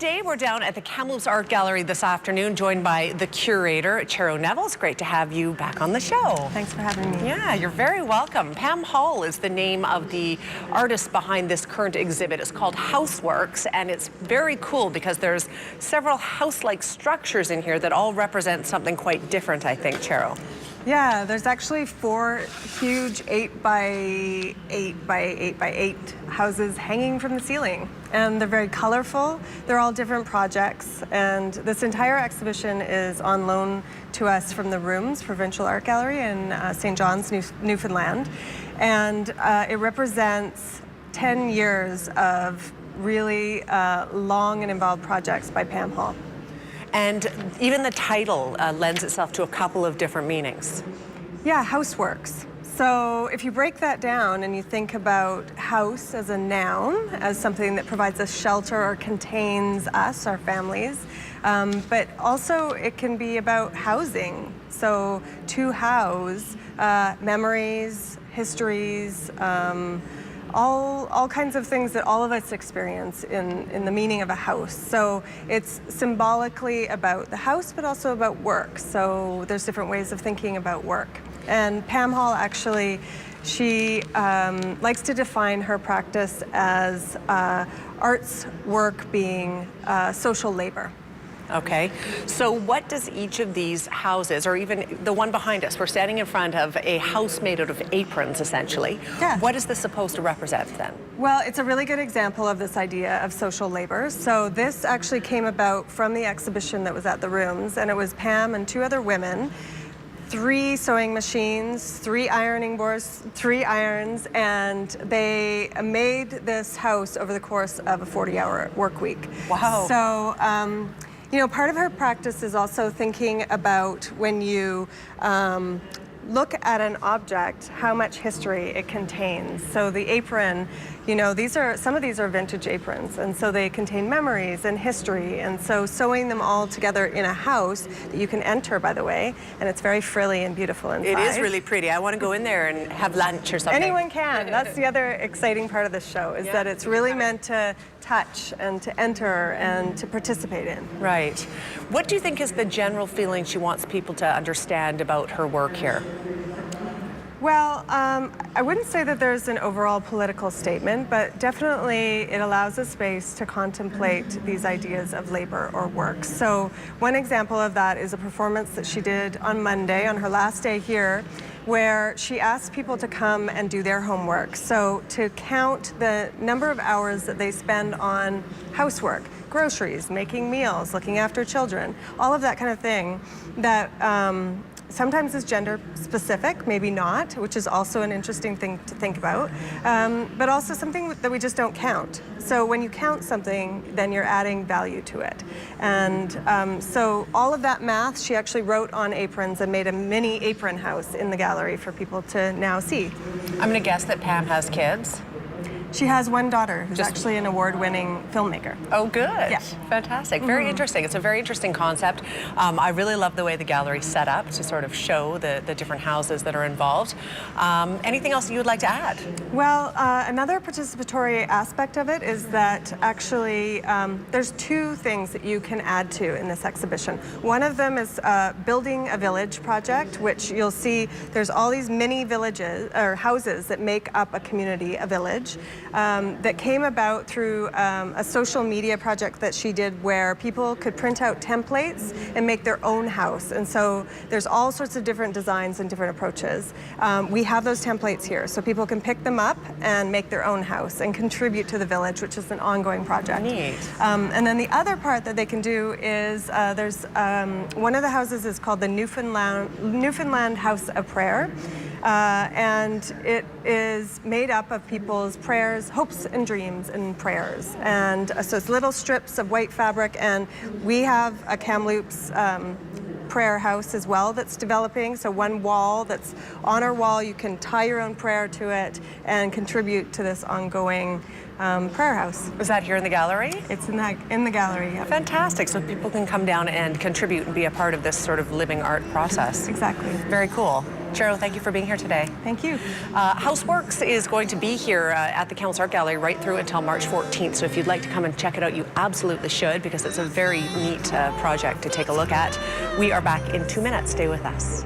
Midday, we're down at the Kamloops Art Gallery this afternoon, joined by the curator, Chero Neville. It's great to have you back on the show. Thanks for having me. Yeah, you're very welcome. Pam Hall is the name of the artist behind this current exhibit. It's called Houseworks, and it's very cool because there's several house-like structures in here that all represent something quite different, I think, Chero. Yeah, there's actually 4 huge 8 by 8 by 8 by 8 houses hanging from the ceiling. And they're very colorful. They're all different projects. And this entire exhibition is on loan to us from the Rooms Provincial Art Gallery in St. John's, Newfoundland. And it represents 10 years of really long and involved projects by Pam Hall. And even the title lends itself to a couple of different meanings. Yeah, Houseworks. So if you break that down and you think about house as a noun, as something that provides us shelter or contains us, our families, but also it can be about housing. So to house memories, histories, all kinds of things that all of us experience in the meaning of a house. So it's symbolically about the house, but also about work. So there's different ways of thinking about work. And Pam Hall actually, she likes to define her practice as arts work being social labor. Okay, so what does each of these houses, or even the one behind us, we're standing in front of a house made out of aprons, essentially. Yeah. What is this supposed to represent then? Well, it's a really good example of this idea of social labor. So this actually came about from the exhibition that was at the Rooms, and it was Pam and 2 other women, 3 sewing machines, 3 ironing boards, 3 irons, and they made this house over the course of a 40-hour work week. Wow. So, you know, part of her practice is also thinking about when you look at an object, how much history it contains. So the apron, you know, some of these are vintage aprons, and so they contain memories and history, and so sewing them all together in a house that you can enter, by the way, and it's very frilly and beautiful inside. It is really pretty. I want to go in there and have lunch or something. Anyone can. That's the other exciting part of the show, is that it's really meant to touch and to enter and to participate in. Right. What do you think is the general feeling she wants people to understand about her work here? Well, I wouldn't say that there's an overall political statement, but definitely it allows a space to contemplate these ideas of labor or work. So one example of that is a performance that she did on Monday, on her last day here, where she asked people to come and do their homework. So to count the number of hours that they spend on housework, groceries, making meals, looking after children, all of that kind of thing that sometimes is gender specific, maybe not, which is also an interesting thing to think about, but also something that we just don't count. So when you count something, then you're adding value to it. And so all of that math she actually wrote on aprons and made a mini apron house in the gallery for people to now see. I'm going to guess that Pam has kids. She has 1 daughter who's actually an award-winning filmmaker. Oh, good. Yeah. Fantastic. Very interesting. It's a very interesting concept. I really love the way the gallery's set up to sort of show the different houses that are involved. Anything else you would like to add? Well, another participatory aspect of it is that actually there's 2 things that you can add to in this exhibition. One of them is building a village project, which you'll see there's all these mini villages or houses that make up a community, a village. That came about through a social media project that she did where people could print out templates and make their own house. And so there's all sorts of different designs and different approaches. We have those templates here, so people can pick them up and make their own house and contribute to the village, which is an ongoing project. Neat. And then the other part that they can do is there's one of the houses is called the Newfoundland House of Prayer. And it is made up of people's prayers, hopes and dreams and prayers. And so it's little strips of white fabric, and we have a Kamloops prayer house as well that's developing. So one wall that's on our wall, you can tie your own prayer to it and contribute to this ongoing prayer house. Was that here in the gallery? It's in the gallery, yeah. Fantastic. So people can come down and contribute and be a part of this sort of living art process. Exactly. Very cool. Cheryl, thank you for being here today. Thank you. Houseworks is going to be here at the Council Art Gallery right through until March 14th. So if you'd like to come and check it out, you absolutely should, because it's a very neat project to take a look at. We are back in 2 minutes. Stay with us.